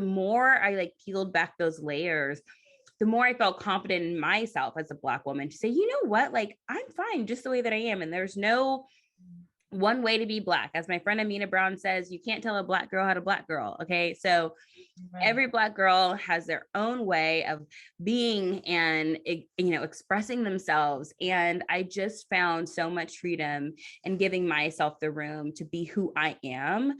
the more I like peeled back those layers, the more I felt confident in myself as a Black woman to say, you know what, like I'm fine just the way that I am. And there's no one way to be Black. As my friend Amina Brown says, you can't tell a Black girl how to Black girl. Okay. So Right. every Black girl has their own way of being and, expressing themselves. And I just found so much freedom in giving myself the room to be who I am.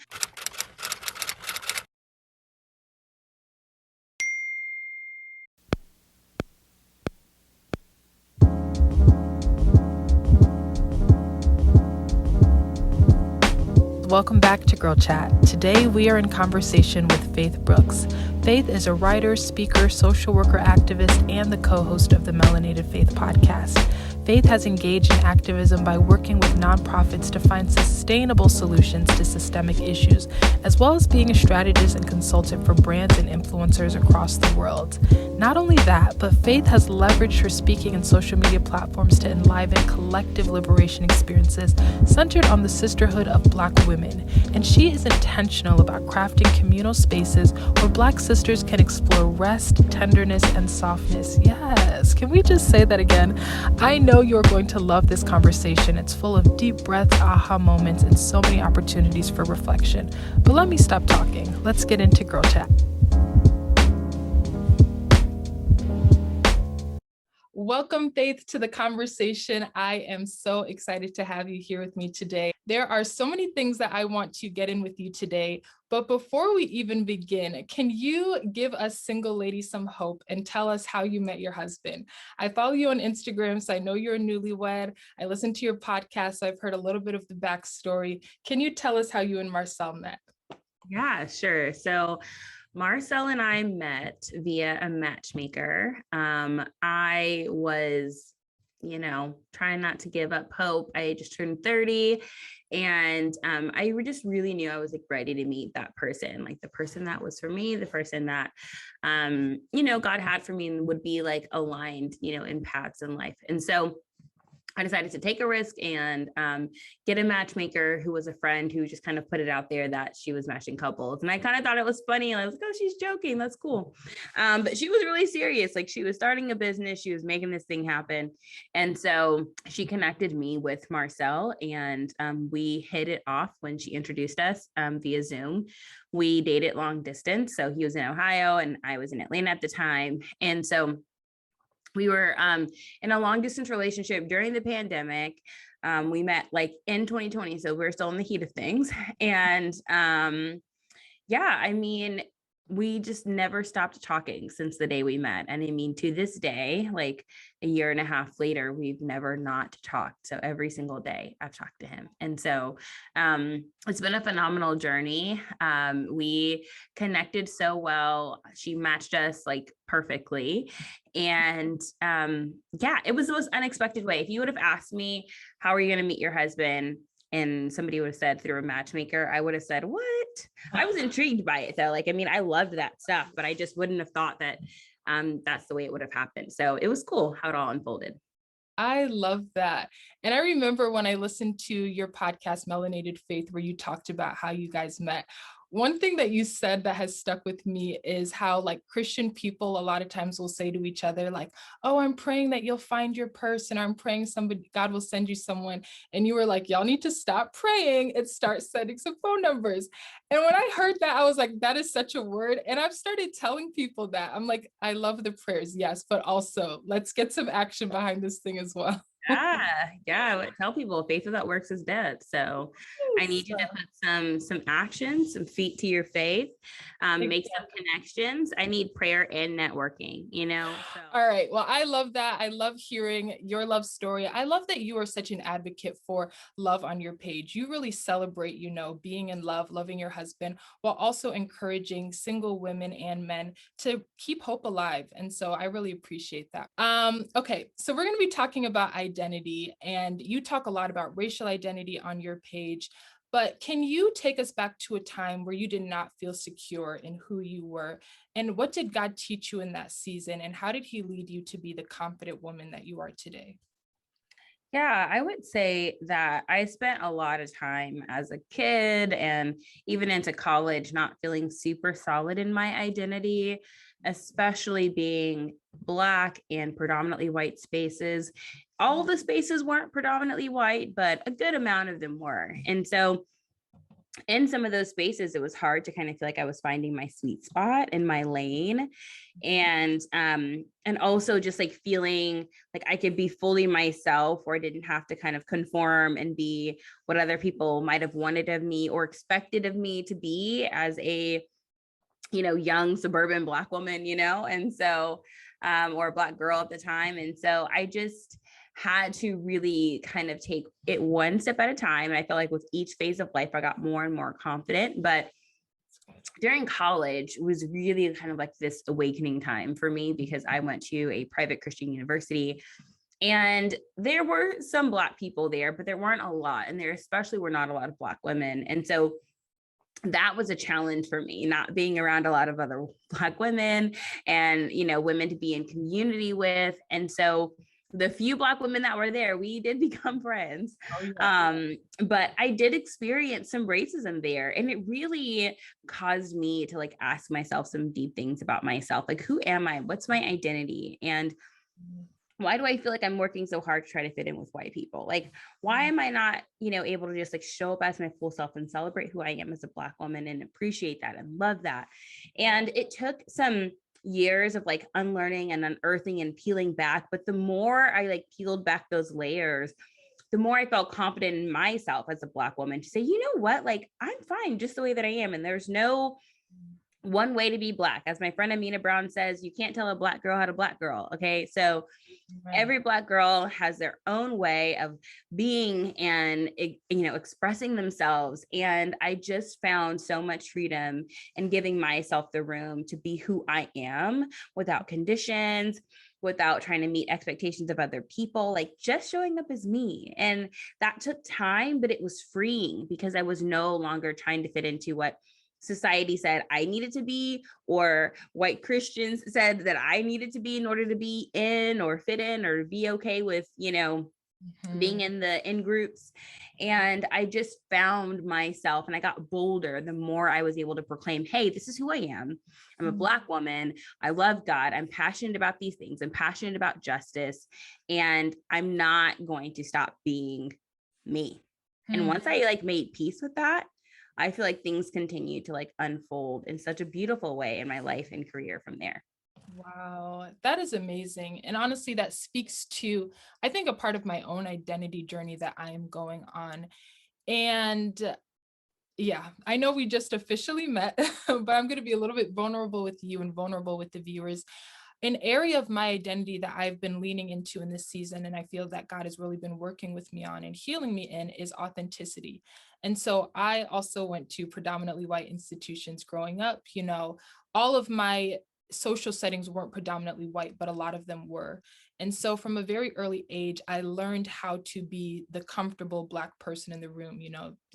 Welcome back to Girl Chat. Today we are in conversation with Faitth Brooks. Faitth is a writer, speaker, social worker, activist, and the co-host of the Melanated Faith podcast. Faitth has engaged in activism by working with nonprofits to find sustainable solutions to systemic issues, as well as being a strategist and consultant for brands and influencers across the world. Not only that, but Faitth has leveraged her speaking and social media platforms to enliven collective liberation experiences centered on the sisterhood of Black women, and she is intentional about crafting communal spaces where Black sisters can explore rest, tenderness, and softness. Yes, can we just say that again? I know you're going to love this conversation. It's full of deep breaths, aha moments, and so many opportunities for reflection. But let me stop talking. Let's get into Girl Chat. Welcome, Faitth, to the conversation. I am so excited to have you here with me today. There are so many things that I want to get in with you today, but before we even begin, can you give us single lady some hope and tell us how you met your husband? I follow you on Instagram, so I know you're a newlywed. I listened to your podcast, so I've heard a little bit of the backstory. Can you tell us how you and Marcel met? Yeah, sure. So Marcel and I met via a matchmaker. I was, trying not to give up hope. I just turned 30 and I just really knew I was like ready to meet that person, like the person that was for me, the person that, God had for me and would be like aligned, in paths in life. And so I decided to take a risk and get a matchmaker who was a friend who just kind of put it out there that she was matching couples. And I kind of thought it was funny. I was like, oh, she's joking. That's cool. But she was really serious. Like she was starting a business. She was making this thing happen. And so she connected me with Marcel and we hit it off when she introduced us via Zoom. We dated long distance. So he was in Ohio and I was in Atlanta at the time. And so we were in a long distance relationship during the pandemic. We met like in 2020, so we're still in the heat of things. And yeah, I mean, we just never stopped talking since the day we met. And I mean, to this day, like a year and a half later, we've never not talked. So every single day I've talked to him. And so it's been a phenomenal journey. We connected so well. She matched us like perfectly. And yeah, it was the most unexpected way. If you would have asked me, how are you going to meet your husband? And somebody would have said through a matchmaker, I would have said, what? I was intrigued by it though. Like, I mean, I loved that stuff, but I just wouldn't have thought that that's the way it would have happened. So it was cool how it all unfolded. I love that. And I remember when I listened to your podcast, Melanated Faith, where you talked about how you guys met. One thing that you said that has stuck with me is how like Christian people a lot of times will say to each other, like, oh, I'm praying that you'll find your person, or I'm praying somebody, God will send you someone. And you were like, y'all need to stop praying and start sending some phone numbers. And when I heard that, I was like, that is such a word. And I've started telling people that. I'm like, I love the prayers, yes, but also let's get some action behind this thing as well. Yeah. I would tell people faith without works is dead. So I need you to put some action, some feet to your faith, make some connections. I need prayer and networking, So All right. Well, I love that. I love hearing your love story. I love that you are such an advocate for love on your page. You really celebrate, being in love, loving your husband, while also encouraging single women and men to keep hope alive. And so I really appreciate that. Okay. So we're going to be talking about identity, and you talk a lot about racial identity on your page. But can you take us back to a time where you did not feel secure in who you were? And what did God teach you in that season? And how did he lead you to be the confident woman that you are today? Yeah, I would say that I spent a lot of time as a kid and even into college not feeling super solid in my identity, especially being Black and predominantly white spaces. All the spaces weren't predominantly white, but a good amount of them were. And so in some of those spaces, it was hard to kind of feel like I was finding my sweet spot in my lane. And also just like feeling like I could be fully myself, or I didn't have to kind of conform and be what other people might have wanted of me or expected of me to be as a, young suburban Black woman, and so or a Black girl at the time. And so I just had to really kind of take it one step at a time. And I felt like with each phase of life, I got more and more confident. But during college was really kind of like this awakening time for me, because I went to a private Christian university and there were some Black people there, but there weren't a lot. And there especially were not a lot of Black women. And so that was a challenge for me, not being around a lot of other Black women and, women to be in community with. And so the few Black women that were there, we did become friends. Oh, yeah. But I did experience some racism there. And it really caused me to like ask myself some deep things about myself. Like, who am I? What's my identity? And why do I feel like I'm working so hard to try to fit in with white people? Like, why am I not, able to just like show up as my full self and celebrate who I am as a Black woman and appreciate that and love that? And it took some years of like unlearning and unearthing and peeling back. But the more I like peeled back those layers, the more I felt confident in myself as a Black woman to say, you know what, like I'm fine just the way that I am. And there's no one way to be Black. As my friend Amina Brown says, you can't tell a Black girl how to Black girl. Okay. So every Black girl has their own way of being and, expressing themselves. And I just found so much freedom in giving myself the room to be who I am without conditions, without trying to meet expectations of other people, like just showing up as me. And that took time, but it was freeing because I was no longer trying to fit into what society said I needed to be, or white Christians said that I needed to be in order to be in or fit in or be okay with, being in the in groups. And I just found myself and I got bolder the more I was able to proclaim, hey, this is who I am. I'm a Black woman. I love God. I'm passionate about these things. I'm passionate about justice. And I'm not going to stop being me. And once I like made peace with that, I feel like things continue to like unfold in such a beautiful way in my life and career from there. Wow, that is amazing. And honestly, that speaks to, I think, a part of my own identity journey that I am going on. And yeah, I know we just officially met, but I'm going to be a little bit vulnerable with you and vulnerable with the viewers. An area of my identity that I've been leaning into in this season, and I feel that God has really been working with me on and healing me in, is authenticity. And so I also went to predominantly white institutions growing up. All of my social settings weren't predominantly white, but a lot of them were. And so from a very early age, I learned how to be the comfortable Black person in the room,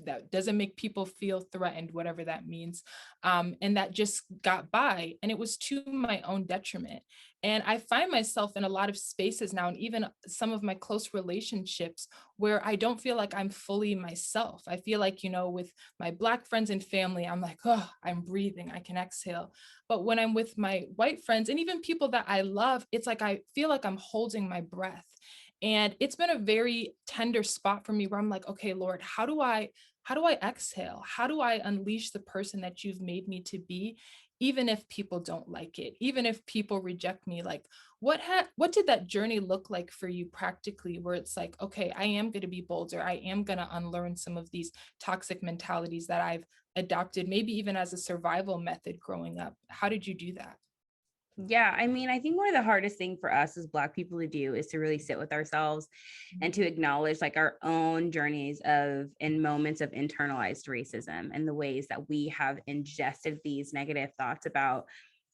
that doesn't make people feel threatened, whatever that means. And that just got by. And it was to my own detriment. And I find myself in a lot of spaces now, and even some of my close relationships, where I don't feel like I'm fully myself. I feel like, with my Black friends and family, I'm like, oh, I'm breathing, I can exhale. But when I'm with my white friends and even people that I love, it's like I feel like I'm holding my breath. And it's been a very tender spot for me where I'm like, okay, Lord, how do I exhale? How do I unleash the person that you've made me to be, even if people don't like it, even if people reject me? Like, what did that journey look like for you practically, where it's like, okay, I am going to be bolder. I am going to unlearn some of these toxic mentalities that I've adopted, maybe even as a survival method growing up. How did you do that? Yeah, I mean, I think one of the hardest thing for us as Black people to do is to really sit with ourselves and to acknowledge like our own journeys of and moments of internalized racism and the ways that we have ingested these negative thoughts about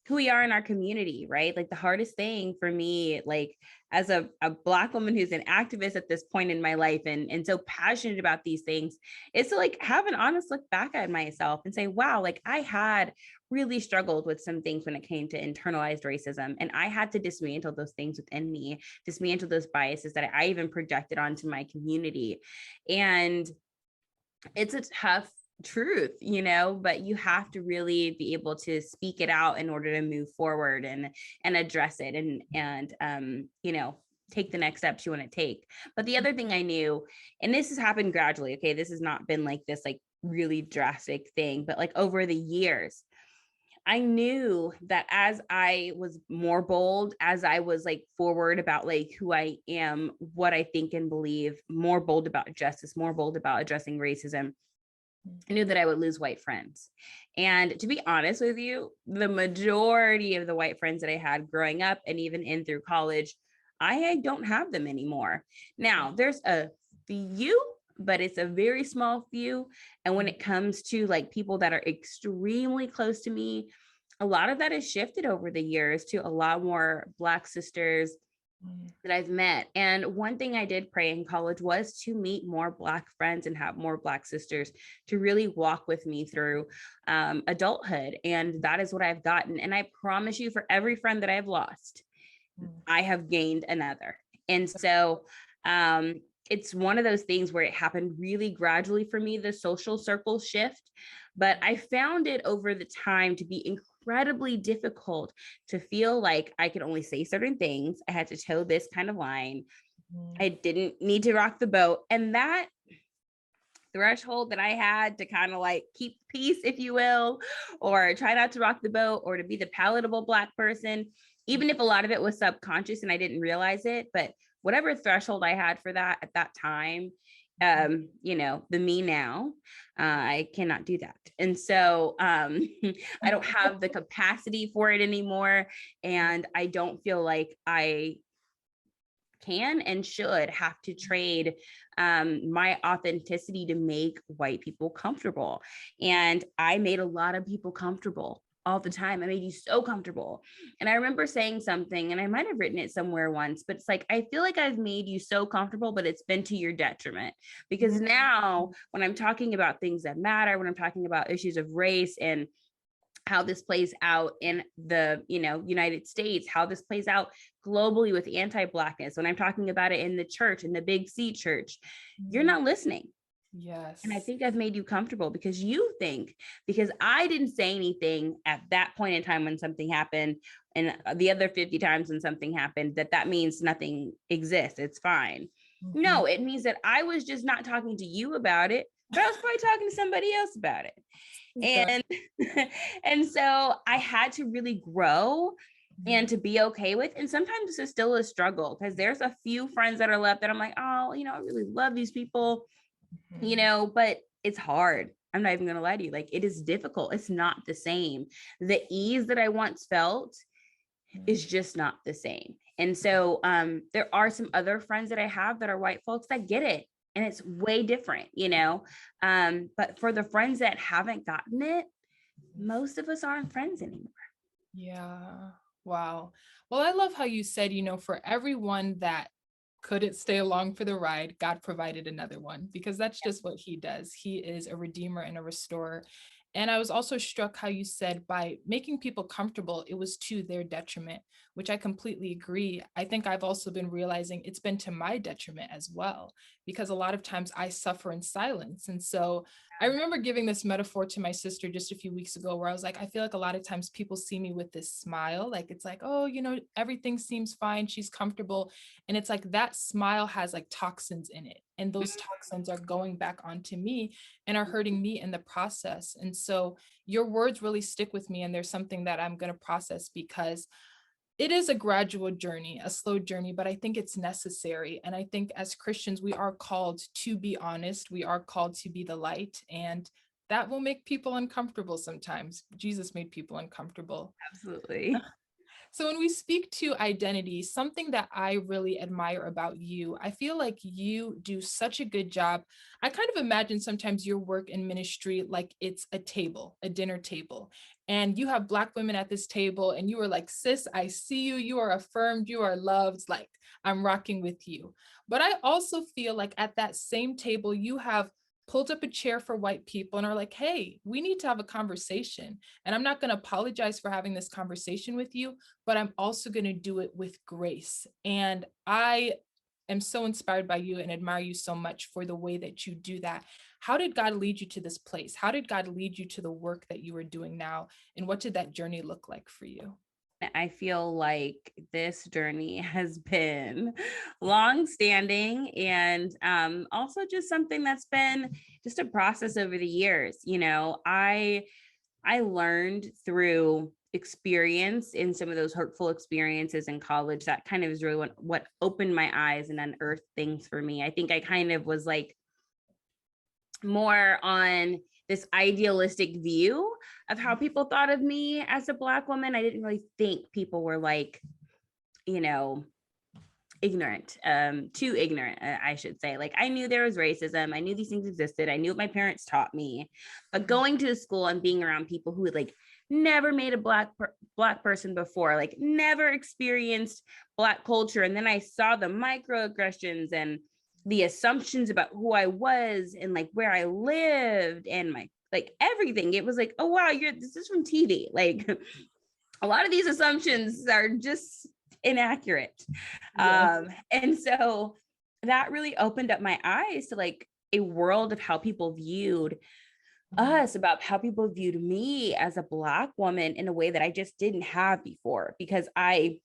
who we are in our community, right? Like the hardest thing for me, like as a Black woman who's an activist at this point in my life and so passionate about these things, is to like have an honest look back at myself and say, wow, like I had really struggled with some things when it came to internalized racism. And I had to dismantle those things within me, dismantle those biases that I even projected onto my community. And it's a tough truth, but you have to really be able to speak it out in order to move forward and address it and take the next steps you want to take. But the other thing I knew, and this has happened gradually, okay, this has not been like this like really drastic thing, but like over the years, I knew that as I was more bold, as I was like forward about like who I am, what I think and believe, more bold about justice, more bold about addressing racism, I knew that I would lose white friends. And to be honest with you, the majority of the white friends that I had growing up and even in through college, I don't have them anymore. Now, there's a few, but it's a very small few. And when it comes to like people that are extremely close to me, a lot of that has shifted over the years to a lot more Black sisters that I've met. And one thing I did pray in college was to meet more Black friends and have more Black sisters to really walk with me through adulthood. And that is what I've gotten. And I promise you, for every friend that I've lost, I have gained another. And so it's one of those things where it happened really gradually for me, the social circle shift. But I found it over the time to be incredibly difficult to feel like I could only say certain things. I had to toe this kind of line. I didn't need to rock the boat. And that threshold that I had to kind of like keep peace, if you will, or try not to rock the boat or to be the palatable Black person, even if a lot of it was subconscious and I didn't realize it, but whatever threshold I had for that at that time, the me now, I cannot do that. And so I don't have the capacity for it anymore. And I don't feel like I can and should have to trade my authenticity to make white people comfortable. And I made a lot of people comfortable all the time. I made you so comfortable. And I remember saying something, and I might have written it somewhere once, but it's like, I feel like I've made you so comfortable, but it's been to your detriment. Because now when I'm talking about things that matter, when I'm talking about issues of race and how this plays out in the United States, how this plays out globally with anti-Blackness, when I'm talking about it in the church, in the big C church, you're not listening. Yes. And I think I've made you comfortable because you think, because I didn't say anything at that point in time when something happened, and the other 50 times when something happened, that means nothing exists, it's fine. No, it means that I was just not talking to you about it, but I was probably talking to somebody else about it. And and so I had to really grow and to be okay with. And sometimes this is still a struggle because there's a few friends that are left that I'm like, oh, I really love these people, but it's hard. I'm not even going to lie to you. Like, it is difficult. It's not the same. The ease that I once felt is just not the same. And so there are some other friends that I have that are white folks that get it. And it's way different, but for the friends that haven't gotten it, most of us aren't friends anymore. Yeah. Wow. Well, I love how you said, for everyone that couldn't stay along for the ride, God provided another one, because that's just what he does. He is a redeemer and a restorer. And I was also struck how you said by making people comfortable, it was to their detriment, which I completely agree. I think I've also been realizing it's been to my detriment as well, because a lot of times I suffer in silence. And so I remember giving this metaphor to my sister just a few weeks ago, where I was like, I feel like a lot of times people see me with this smile, like it's like, oh, everything seems fine, she's comfortable. And it's like that smile has like toxins in it. And those toxins are going back onto me and are hurting me in the process. And so your words really stick with me. And there's something that I'm going to process, because it is a gradual journey, a slow journey, but I think it's necessary. And I think as Christians, we are called to be honest. We are called to be the light, and that will make people uncomfortable sometimes. Jesus made people uncomfortable. Absolutely. So when we speak to identity, something that I really admire about you, I feel like you do such a good job. I kind of imagine sometimes your work in ministry like it's a table, a dinner table. and you have Black women at this table and you were like, sis, I see you, you are affirmed, you are loved, like I'm rocking with you. But I also feel like at that same table, you have pulled up a chair for white people and are like, hey, we need to have a conversation. And I'm not going to apologize for having this conversation with you, but I'm also going to do it with grace. And I am so inspired by you and admire you so much for the way that you do that. How did God lead you to this place? How did God lead you to the work that you are doing now? And what did that journey look like for you? I feel like this journey has been long standing and also just something that's been just a process over the years. You know, I learned through experience in some of those hurtful experiences in college. That kind of is really what opened my eyes and unearthed things for me. I think I kind of was like more on this idealistic view of how people thought of me as a Black woman. I didn't really think people were like, you know, ignorant, too ignorant, I should say. Like, I knew there was racism. I knew these things existed. I knew what my parents taught me. But going to school and being around people who had like never made a Black person before, like never experienced Black culture. And then I saw the microaggressions and the assumptions about who I was and like where I lived and my like everything. It was like, oh wow, this is from TV. Like a lot of these assumptions are just inaccurate. Yes. And so that really opened up my eyes to like a world of how people viewed us, about how people viewed me as a Black woman in a way that I just didn't have before, because I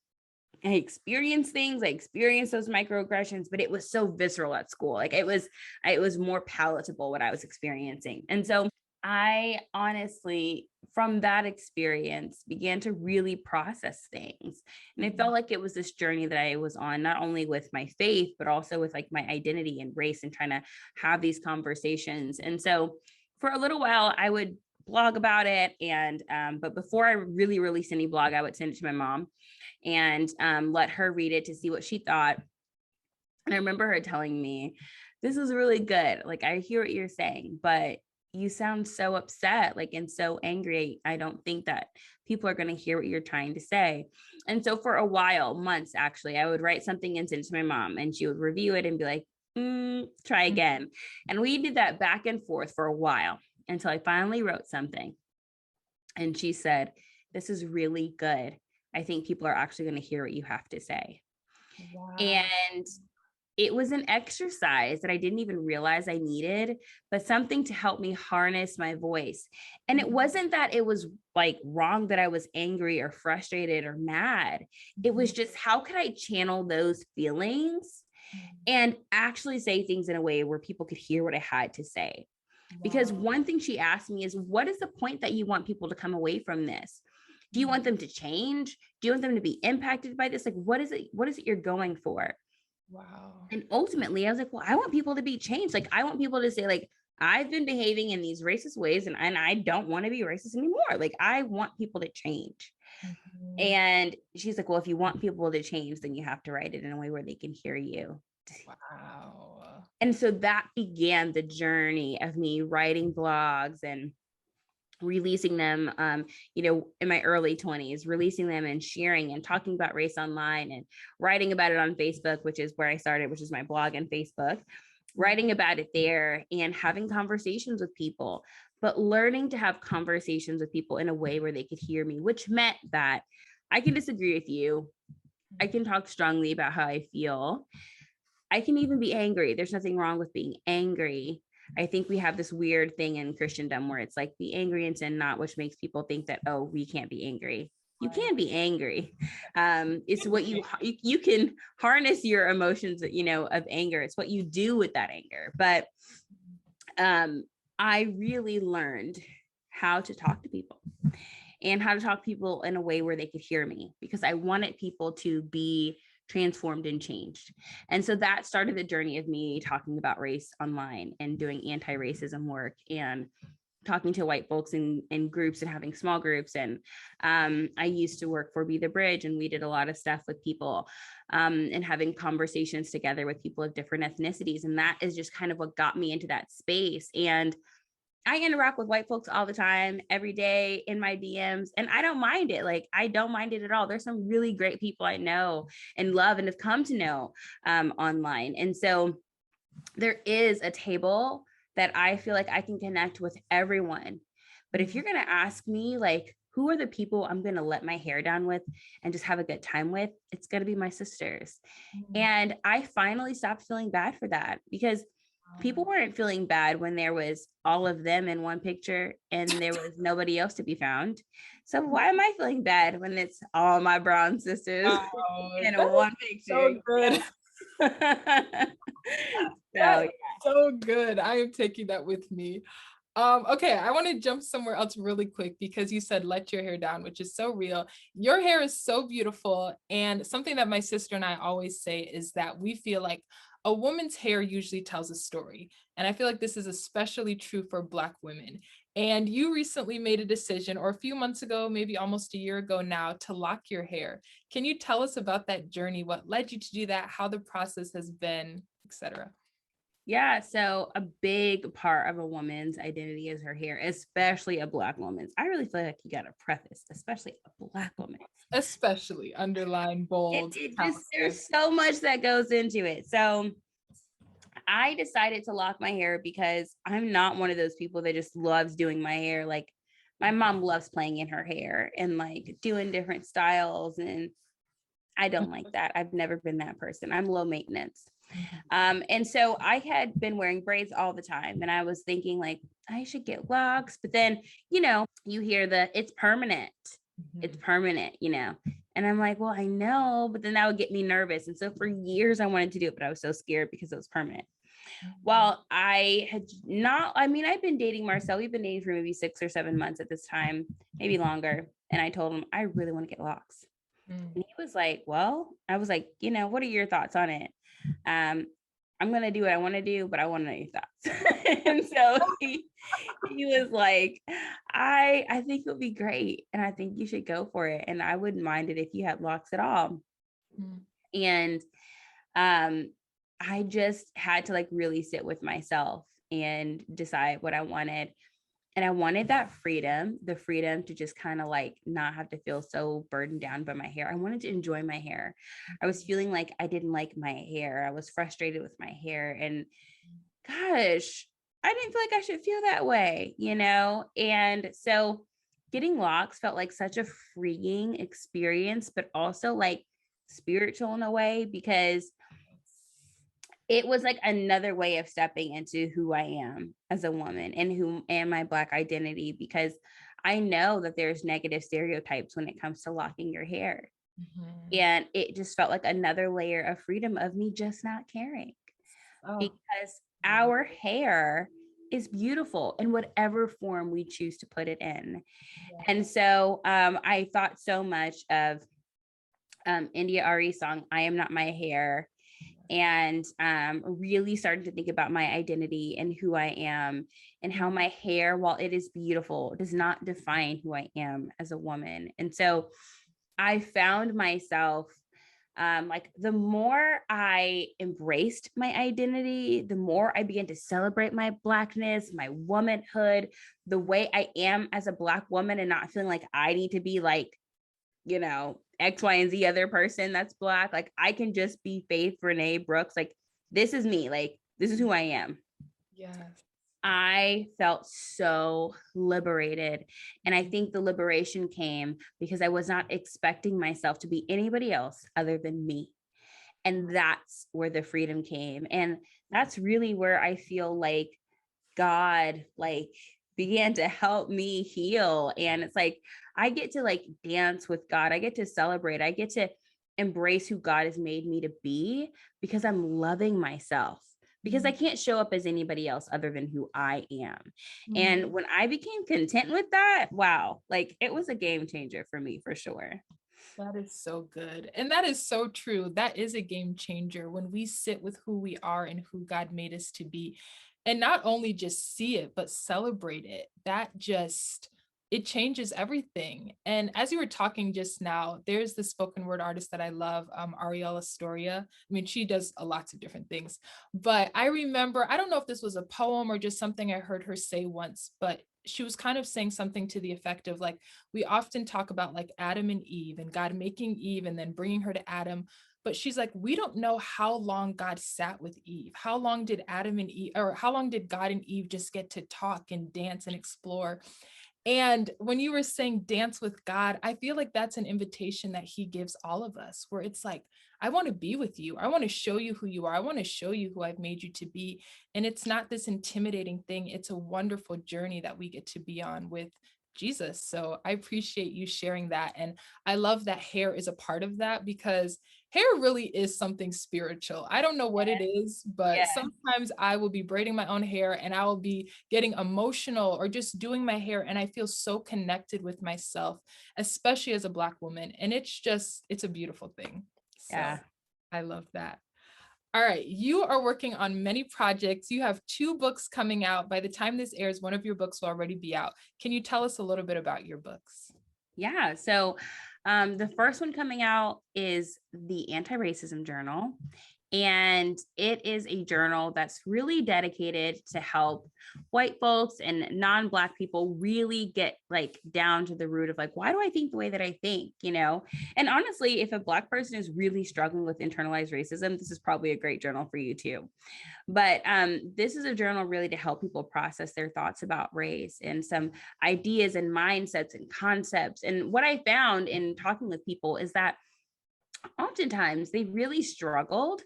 experienced things, I experienced those microaggressions, but it was so visceral at school. Like it was more palatable what I was experiencing. And so I honestly, from that experience, began to really process things. And I felt like it was this journey that I was on, not only with my faith, but also with like my identity and race and trying to have these conversations. And so for a little while, I would blog about it. And but before I really released any blog, I would send it to my mom and let her read it to see what she thought. And I remember her telling me, this is really good. Like, I hear what you're saying, but you sound so upset, like, and so angry. I don't think that people are going to hear what you're trying to say. And so for a while, months actually, I would write something and send it to my mom and she would review it and be like, try again. And we did that back and forth for a while until I finally wrote something. And she said, this is really good. I think people are actually going to hear what you have to say. Wow. And it was an exercise that I didn't even realize I needed, but something to help me harness my voice. And it wasn't that it was like wrong that I was angry or frustrated or mad. It was just, how could I channel those feelings and actually say things in a way where people could hear what I had to say? Wow. Because one thing she asked me is, what is the point that you want people to come away from this? Do you want them to change? Do you want them to be impacted by this? Like, what is it you're going for? Wow. And ultimately I was like, well, I want people to be changed. Like, I want people to say, like, I've been behaving in these racist ways and I don't want to be racist anymore. Like, I want people to change. Mm-hmm. And she's like, well, if you want people to change, then you have to write it in a way where they can hear you. Wow. And so that began the journey of me writing blogs and releasing them, in my early 20s, releasing them and sharing and talking about race online and writing about it on Facebook, which is where I started, which is my blog and Facebook, writing about it there and having conversations with people, but learning to have conversations with people in a way where they could hear me, which meant that I can disagree with you. I can talk strongly about how I feel. I can even be angry. There's nothing wrong with being angry. I think we have this weird thing in Christendom where it's like, be angry and sin not, which makes people think that, oh, we can't be angry. You can be angry. It's what you can harness your emotions, of anger. It's what you do with that anger. But I really learned how to talk to people and how to talk to people in a way where they could hear me, because I wanted people to be transformed and changed. And so that started the journey of me talking about race online and doing anti-racism work and talking to white folks in groups and having small groups. And I used to work for Be the Bridge, and we did a lot of stuff with people and having conversations together with people of different ethnicities. And that is just kind of what got me into that space. And I interact with white folks all the time, every day in my DMs, and I don't mind it. Like, I don't mind it at all. There's some really great people I know and love and have come to know online. And so there is a table that I feel like I can connect with everyone. But if you're going to ask me, like, who are the people I'm going to let my hair down with and just have a good time with, it's going to be my sisters. And I finally stopped feeling bad for that, because people weren't feeling bad when there was all of them in one picture and there was nobody else to be found. So why am I feeling bad when it's all my brown sisters in one picture? So good. So so good. I am taking that with me. Okay, I want to jump somewhere else really quick, because you said let your hair down, which is so real. Your hair is so beautiful. And something that my sister and I always say is that we feel like a woman's hair usually tells a story. And I feel like this is especially true for Black women. And you recently made a decision, or a few months ago, maybe almost a year ago now, to lock your hair. Can you tell us about that journey? What led you to do that? How the process has been, etc.? yeah, so a big part of a woman's identity is her hair, especially a Black woman's. I really feel like you got to preface, especially a Black woman. Especially underline, bold. It just, there's so much that goes into it. So I decided to lock my hair because I'm not one of those people that just loves doing my hair. Like, my mom loves playing in her hair and like doing different styles, and I don't like that. I've never been that person. I'm low maintenance. And so I had been wearing braids all the time, and I was thinking like I should get locks, but then, you hear it's permanent. It's permanent, and I'm like, well, I know, but then that would get me nervous. And so for years I wanted to do it, but I was so scared because it was permanent. Well, I had not, I mean, I've been dating Marcel. We've been dating for maybe 6 or 7 months at this time, maybe longer. And I told him, I really want to get locks. And he was like, well, I was like, what are your thoughts on it? I'm going to do what I want to do, but I want to know your thoughts. And so he was like, I think it would be great. And I think you should go for it. And I wouldn't mind it if you had locks at all. And I just had to like really sit with myself and decide what I wanted. And I wanted that freedom, the freedom to just kind of like not have to feel so burdened down by my hair. I wanted to enjoy my hair. I was feeling like I didn't like my hair. I was frustrated with my hair. And gosh, I didn't feel like I should feel that way, And so getting locks felt like such a freeing experience, but also like spiritual in a way, because it was like another way of stepping into who I am as a woman and my Black identity, because I know that there's negative stereotypes when it comes to locking your hair. And it just felt like another layer of freedom of me just not caring, because our hair is beautiful in whatever form we choose to put it in. And so I thought so much of India Ari's song, I Am Not My Hair, and really started to think about my identity and who I am, and how my hair, while it is beautiful, does not define who I am as a woman. And so I found myself like the more I embraced my identity, the more I began to celebrate my Blackness, my womanhood, the way I am as a Black woman, and not feeling like I need to be like, X, Y, and Z other person that's Black. Like, I can just be Faitth Renee Brooks. Like, this is me. Like, this is who I am. Yes. I felt so liberated. And I think the liberation came because I was not expecting myself to be anybody else other than me. And that's where the freedom came. And that's really where I feel like God, like, began to help me heal. And it's like, I get to like dance with God. I get to celebrate. I get to embrace who God has made me to be, because I'm loving myself, because I can't show up as anybody else other than who I am. And when I became content with that, wow, like it was a game changer for me, for sure. That is so good. And that is so true. That is a game changer when we sit with who we are and who God made us to be. And not only just see it, but celebrate it. it changes everything. And as you were talking just now, there's this spoken word artist that I love, Ariella Storia. I mean, she does lots of different things, but I remember, I don't know if this was a poem or just something I heard her say once, but she was kind of saying something to the effect of like, we often talk about like Adam and Eve and God making Eve and then bringing her to Adam. But she's like, we don't know how long God sat with Eve. How long did Adam and Eve, or how long did God and Eve just get to talk and dance and explore? And when you were saying dance with God, I feel like that's an invitation that he gives all of us, where it's like, I want to be with you. I want to show you who you are. I want to show you who I've made you to be. And it's not this intimidating thing. It's a wonderful journey that we get to be on with Jesus. So I appreciate you sharing that. And I love that hair is a part of that, because hair really is something spiritual. I don't know what it is, but Yeah. sometimes I will be braiding my own hair and I will be getting emotional or just doing my hair. And I feel so connected with myself, especially as a Black woman. And it's a beautiful thing. So Yeah. I love that. All right. You are working on many projects. You have 2 books coming out. By the time this airs, one of your books will already be out. Can you tell us a little bit about your books? Yeah. So the first one coming out is the Anti-Racism Journal. And it is a journal that's really dedicated to help white folks and non-Black people really get like down to the root of like, why do I think the way that I think, you know? And honestly, if a Black person is really struggling with internalized racism, this is probably a great journal for you too. But this is a journal really to help people process their thoughts about race and some ideas and mindsets and concepts. And what I found in talking with people is that oftentimes they really struggled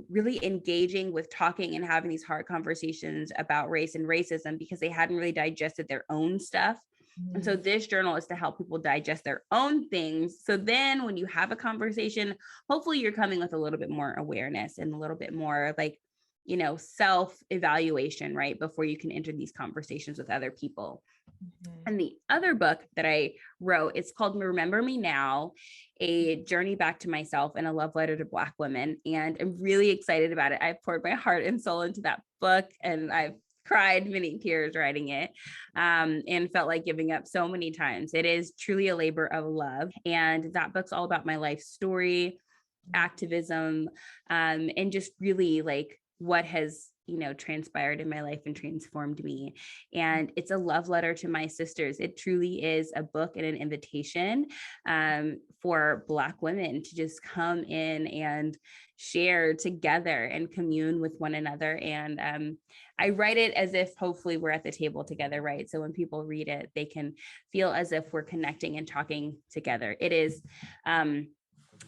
really engaging with talking and having these hard conversations about race and racism because they hadn't really digested their own stuff. And so this journal is to help people digest their own things. So then when you have a conversation, hopefully you're coming with a little bit more awareness and a little bit more like, you know, self-evaluation, right? Before you can enter these conversations with other people. And the other book that I wrote, it's called Remember Me Now, a journey back to myself and a love letter to Black women. And I'm really excited about it. I poured my heart and soul into that book, and I've cried many tears writing it, and felt like giving up so many times. It is truly a labor of love. And that book's all about my life story, activism, and just really like what has, you know, transpired in my life and transformed me. And it's a love letter to my sisters. It truly is a book and an invitation for Black women to just come in and share together and commune with one another. And I write it as if hopefully we're at the table together, right? So when people read it, they can feel as if we're connecting and talking together. It is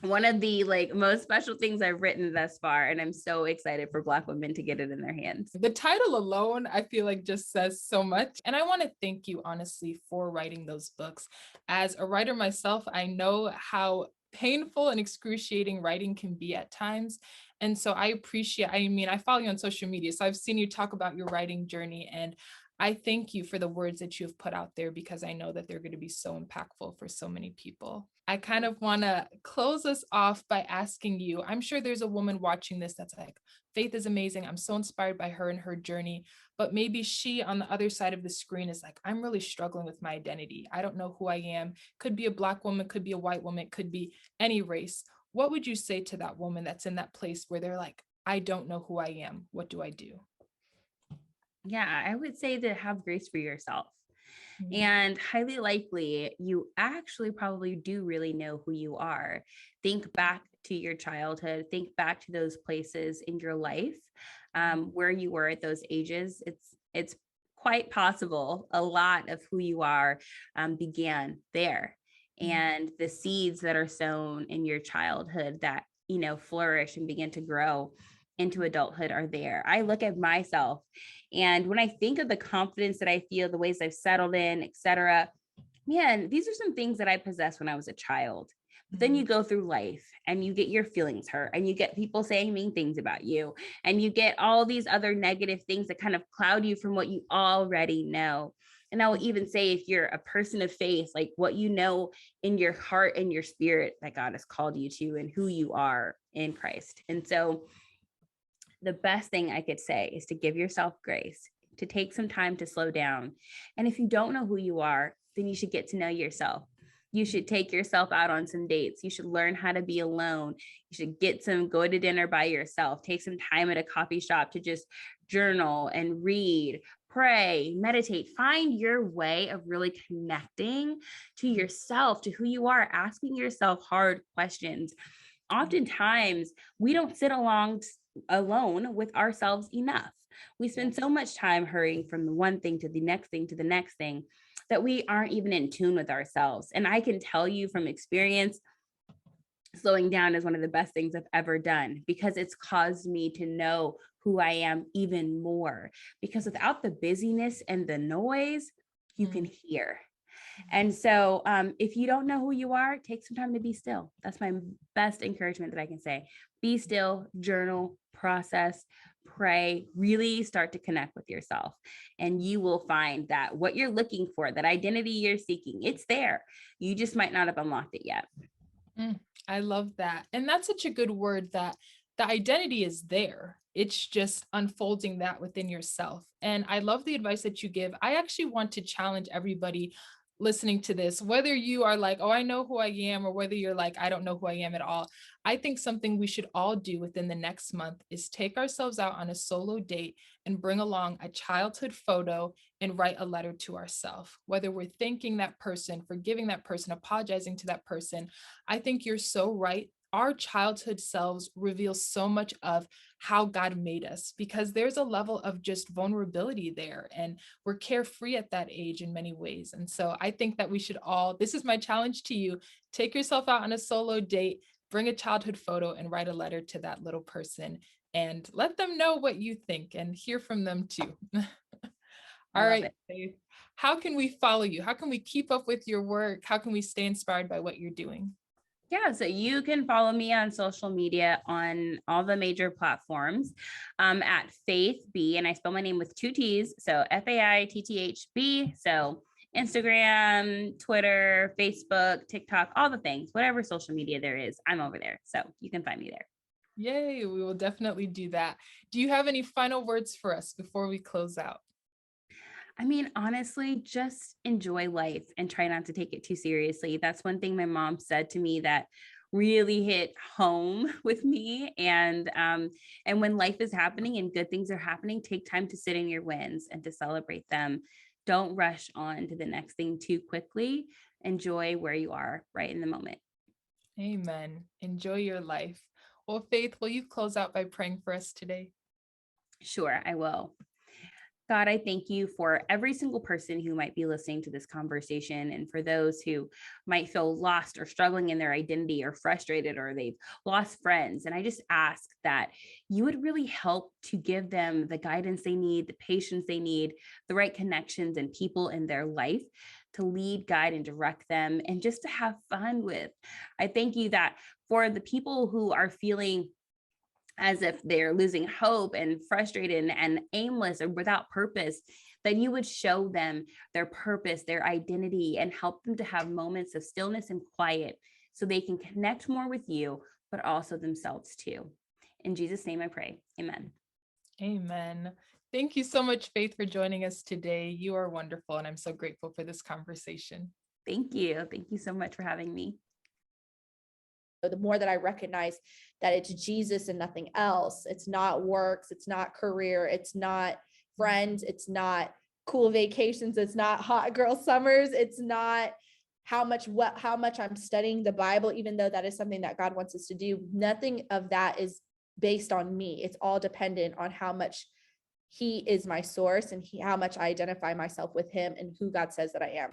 one of the like most special things I've written thus far, and I'm so excited for Black women to get it in their hands. The title alone, I feel like just says so much. And I want to thank you honestly for writing those books. As a writer myself, I know how painful and excruciating writing can be at times. And so I follow you on social media, so I've seen you talk about your writing journey, and I thank you for the words that you have put out there, because I know that they're going to be so impactful for so many people. I kind of want to close us off by asking you, I'm sure there's a woman watching this that's like, Faitth is amazing. I'm so inspired by her and her journey. But maybe she on the other side of the screen is like, I'm really struggling with my identity. I don't know who I am. Could be a Black woman, could be a white woman, could be any race. What would you say to that woman that's in that place where they're like, I don't know who I am. What do I do? Yeah, I would say to have grace for yourself. And highly likely, you actually probably do really know who you are. Think back to your childhood, think back to those places in your life where you were at those ages. It's quite possible a lot of who you are began there. And the seeds that are sown in your childhood that, you know, flourish and begin to grow into adulthood are there. I look at myself, and when I think of the confidence that I feel, the ways I've settled in, etc., man, these are some things that I possessed when I was a child. But then you go through life and you get your feelings hurt, and you get people saying mean things about you, and you get all these other negative things that kind of cloud you from what you already know. And I will even say, if you're a person of faith, like what you know in your heart and your spirit that God has called you to and who you are in Christ. And so the best thing I could say is to give yourself grace, to take some time to slow down. And if you don't know who you are, then you should get to know yourself. You should take yourself out on some dates. You should learn how to be alone. You should go to dinner by yourself, take some time at a coffee shop to just journal and read, pray, meditate, find your way of really connecting to yourself, to who you are, asking yourself hard questions. Oftentimes, we don't sit alone with ourselves enough. We spend so much time hurrying from the one thing to the next thing to the next thing that we aren't even in tune with ourselves. And I can tell you from experience, slowing down is one of the best things I've ever done, because it's caused me to know who I am even more. Because without the busyness and the noise, you can hear. And so if you don't know who you are, take some time to be still. That's my best encouragement that I can say. Be still, journal, process, pray, really start to connect with yourself. And you will find that what you're looking for, that identity you're seeking, it's there. You just might not have unlocked it yet. I love that. And that's such a good word, that the identity is there. It's just unfolding that within yourself. And I love the advice that you give. I actually want to challenge everybody listening to this, whether you are like, oh, I know who I am, or whether you're like, I don't know who I am at all. I think something we should all do within the next month is take ourselves out on a solo date and bring along a childhood photo and write a letter to ourselves, whether we're thanking that person, forgiving that person, apologizing to that person. I think you're so right. Our childhood selves reveal so much of how God made us, because there's a level of just vulnerability there, and we're carefree at that age in many ways. And so I think that we should all, this is my challenge to you, take yourself out on a solo date, bring a childhood photo, and write a letter to that little person, and let them know what you think and hear from them too. All right, Faith. How can we follow you? How can we keep up with your work? How can we stay inspired by what you're doing? Yeah, so you can follow me on social media on all the major platforms at Faitth B, and I spell my name with 2 T's, so FAITTHB. So Instagram, Twitter, Facebook, TikTok, all the things, whatever social media there is, I'm over there. So you can find me there. Yay, we will definitely do that. Do you have any final words for us before we close out? I mean, honestly, just enjoy life and try not to take it too seriously. That's one thing my mom said to me that really hit home with me. And when life is happening and good things are happening, take time to sit in your wins and to celebrate them. Don't rush on to the next thing too quickly. Enjoy where you are right in the moment. Amen. Enjoy your life. Well, Faith, will you close out by praying for us today? Sure, I will. God, I thank you for every single person who might be listening to this conversation, and for those who might feel lost or struggling in their identity or frustrated or they've lost friends. And I just ask that you would really help to give them the guidance they need, the patience they need, the right connections and people in their life to lead, guide, and direct them, and just to have fun with. I thank you that for the people who are feeling as if they're losing hope and frustrated and aimless or without purpose, that you would show them their purpose, their identity, and help them to have moments of stillness and quiet so they can connect more with you, but also themselves too. In Jesus' name I pray. Amen. Amen. Thank you so much, Faith, for joining us today. You are wonderful, and I'm so grateful for this conversation. Thank you. Thank you so much for having me. The more that I recognize that it's Jesus and nothing else, it's not works, it's not career, it's not friends, it's not cool vacations, it's not hot girl summers, it's not how much I'm studying the Bible, even though that is something that God wants us to do. Nothing of that is based on me. It's all dependent on how much He is my source and how much I identify myself with Him and who God says that I am.